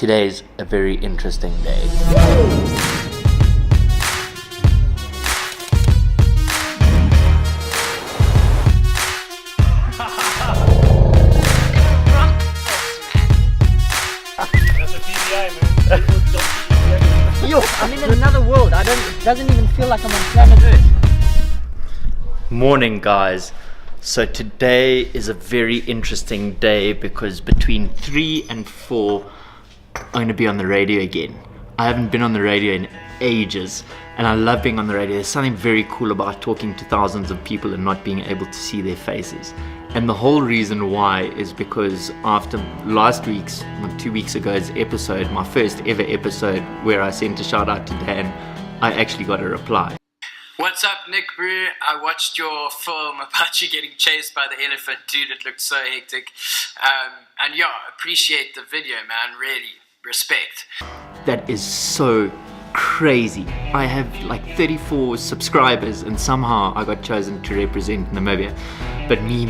Today's a very interesting day. That's a PBI, man. Yo, I'm in another world. It doesn't even feel like I'm on planet Earth. Morning, guys. So today is a very interesting day because between 3 and 4 I'm going to be on the radio again. I haven't been on the radio in ages and I love being on the radio. There's something very cool about talking to thousands of people and not being able to see their faces. And the whole reason why is because after last week's, 2 weeks ago's episode, my first ever episode where I sent a shout out to Dan, I actually got a reply. What's up, Nick Brew? I watched your film about you getting chased by the elephant. Dude, it looked so hectic. And yeah, appreciate the video, man. Really, respect. That is so crazy. I have like 34 subscribers and somehow I got chosen to represent Namibia. But me.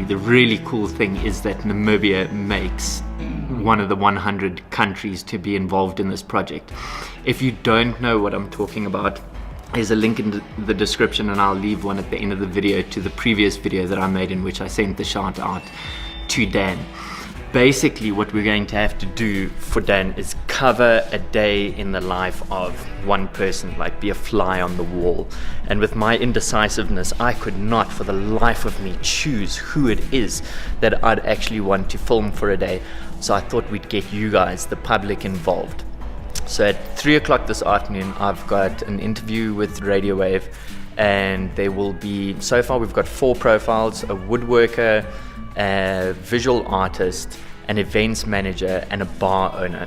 The really cool thing is that Namibia makes one of the 100 countries to be involved in this project. If you don't know what I'm talking about, there's a link in the description and I'll leave one at the end of the video to the previous video that I made in which I sent the shout out to Dan. Basically what we're going to have to do for Dan is cover a day in the life of one person, like be a fly on the wall. And with my indecisiveness, I could not for the life of me choose who it is that I'd actually want to film for a day. So I thought we'd get you guys, the public, involved. So at 3 o'clock this afternoon, I've got an interview with Radio Wave, and there will be, so far we've got 4 profiles: a woodworker, a visual artist, an events manager, and a bar owner.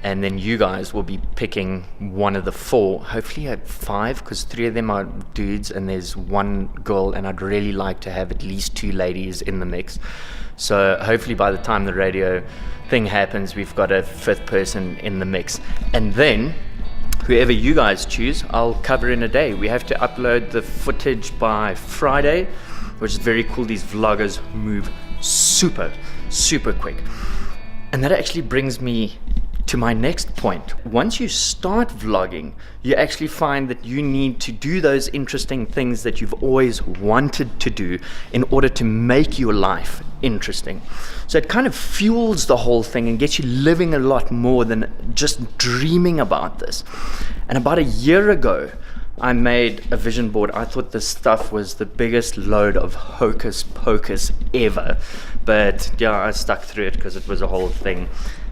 And then you guys will be picking one of the 4, hopefully at 5, because 3 of them are dudes and there's 1 girl, and I'd really like to have at least 2 ladies in the mix. So hopefully by the time the radio thing happens, we've got a 5th person in the mix. And then whoever you guys choose, I'll cover in a day. We have to upload the footage by Friday, which is very cool. These vloggers move super quick. And that actually brings me to my next point. Once you start vlogging, you actually find that you need to do those interesting things that you've always wanted to do in order to make your life interesting. So it kind of fuels the whole thing and gets you living a lot more than just dreaming about this. And about a year ago, I made a vision board. I thought this stuff was the biggest load of hocus pocus ever. But yeah, I stuck through it because it was a whole thing.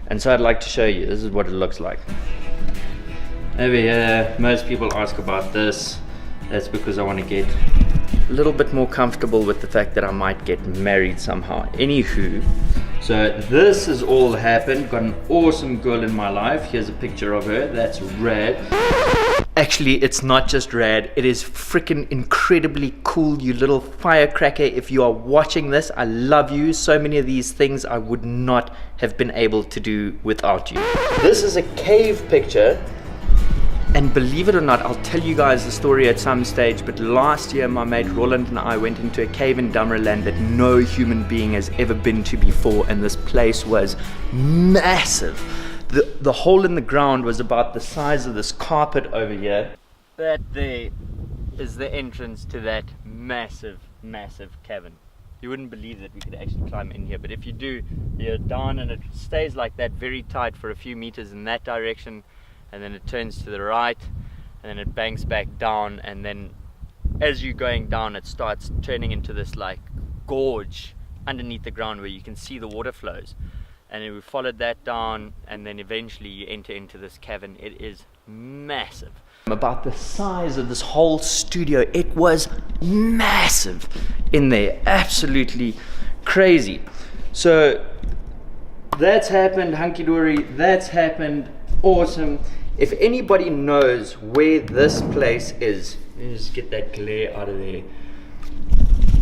And so I'd like to show you, this is what it looks like. Over here, most people ask about this. That's because I want to get a little bit more comfortable with the fact that I might get married somehow. Anywho, so this has all happened. Got an awesome girl in my life. Here's a picture of her, that's rad. Actually, it's not just rad, it is freaking incredibly cool, you little firecracker. If you are watching this, I love you. So many of these things I would not have been able to do without you. This is a cave picture, and believe it or not, I'll tell you guys the story at some stage, but last year my mate Roland and I went into a cave in Damaraland that no human being has ever been to before, and this place was massive. The hole in the ground was about the size of this carpet over here. That there is the entrance to that massive cavern. You wouldn't believe that we could actually climb in here, but if you do, you're down and it stays like that, very tight for a few meters in that direction, and then it turns to the right, and then it banks back down, and then as you're going down it starts turning into this like gorge underneath the ground where you can see the water flows. And then we followed that down, and then eventually you enter into this cavern. It is massive. About the size of this whole studio, it was massive in there, absolutely crazy. So that's happened, hunky-dory, that's happened, awesome. If anybody knows where this place is, let me just get that glare out of there.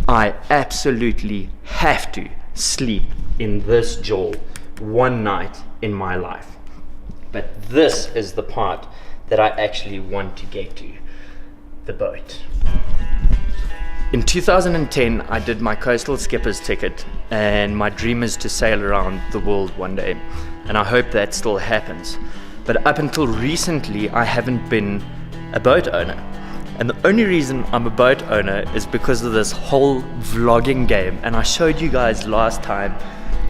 I absolutely have to sleep in this jaw one night in my life. But this is the part that I actually want to get to, the boat. In 2010, I did my coastal skipper's ticket, and my dream is to sail around the world one day. and I hope that still happens. But up until recently, I haven't been a boat owner. And the only reason I'm a boat owner is because of this whole vlogging game. And I showed you guys last time,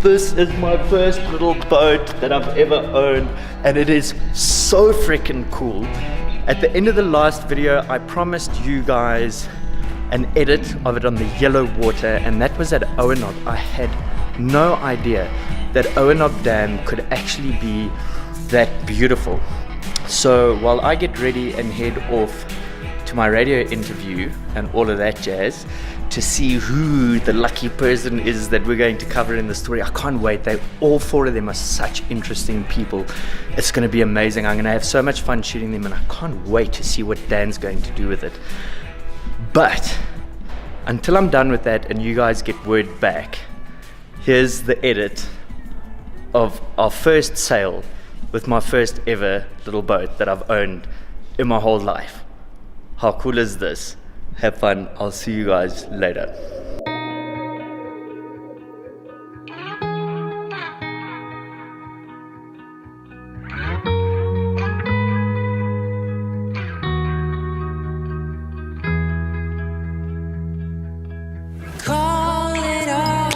this is my first little boat that I've ever owned, and it is so freaking cool. At the end of the last video, I promised you guys an edit of it on the yellow water, and that was at Ouenaub. I had no idea that Ouenaub Dam could actually be that beautiful. So while I get ready and head off to my radio interview and all of that jazz to see who the lucky person is that we're going to cover in the story, I can't wait. All four of them are such interesting people. It's going to be amazing. I'm going to have so much fun shooting them, and I can't wait to see what Dan's going to do with it. But until I'm done with that and you guys get word back, here's the edit of our first sail with my first ever little boat that I've owned in my whole life. How cool is this? Have fun. I'll see you guys later. Call it off,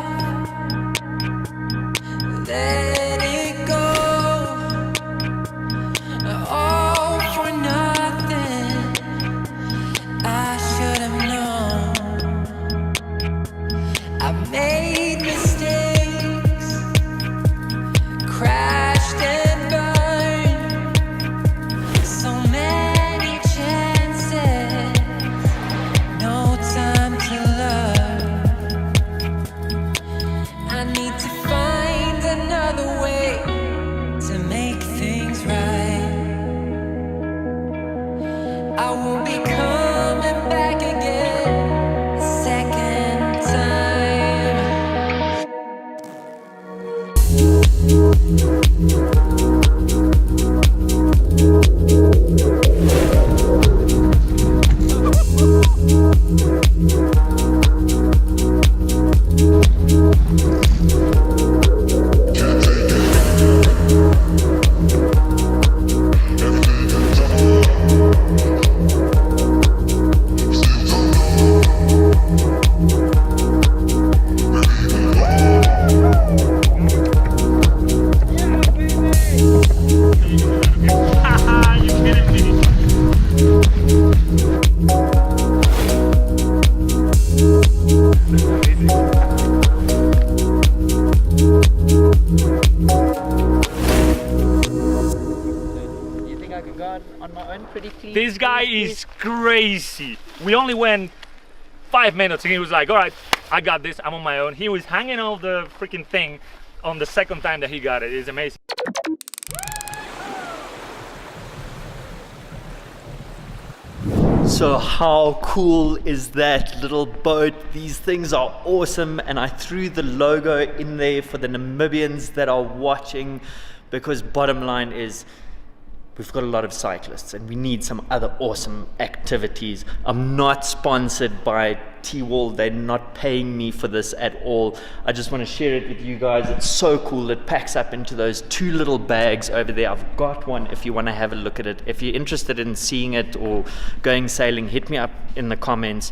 let it go, all for nothing. I should have known. I made mistakes, crashed and burned, so many chances, no time to learn. I need to find another way to make things right. I will be coming back again a second You kidding me? You think I could go on my own pretty clean? This guy is crazy. We only went 5 minutes and he was like, all right, I got this, I'm on my own. He was hanging on the freaking thing on the second time that he got it. It's amazing. So how cool is that little boat? These things are awesome, and I threw the logo in there for the Namibians that are watching, because bottom line is we've got a lot of cyclists and we need some other awesome activities. I'm not sponsored by T-Wall. They're not paying me for this at all. I just want to share it with you guys. It's so cool. It packs up into those 2 little bags over there. I've got one if you want to have a look at it. If you're interested in seeing it or going sailing, hit me up in the comments.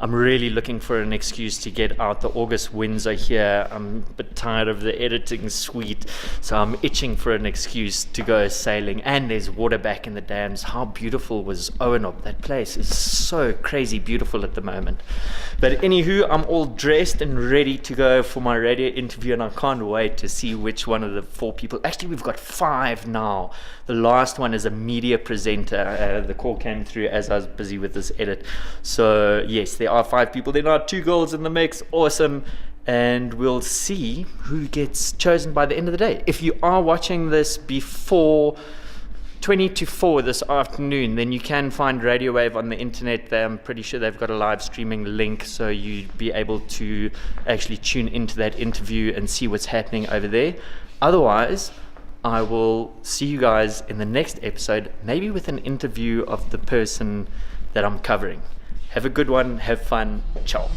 I'm really looking for an excuse to get out. The August winds are here. I'm a bit tired of the editing suite, so I'm itching for an excuse to go sailing. And there's water back in the dams. How beautiful was Ouenaub? That place is so crazy beautiful at the moment. But anywho, I'm all dressed and ready to go for my radio interview, and I can't wait to see which one of the 4 people. Actually, we've got 5 now. The last one is a media presenter. The call came through as I was busy with this edit. So yes, there are 5 people. There are 2 girls in the mix. Awesome. And we'll see who gets chosen by the end of the day. If you are watching this before 20 to 4 this afternoon, then you can find Radio Wave on the internet. I'm pretty sure they've got a live streaming link, so you'd be able to actually tune into that interview and see what's happening over there. Otherwise, I will see you guys in the next episode, maybe with an interview of the person that I'm covering. Have a good one, have fun, ciao.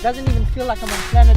doesn't even feel like I'm on planet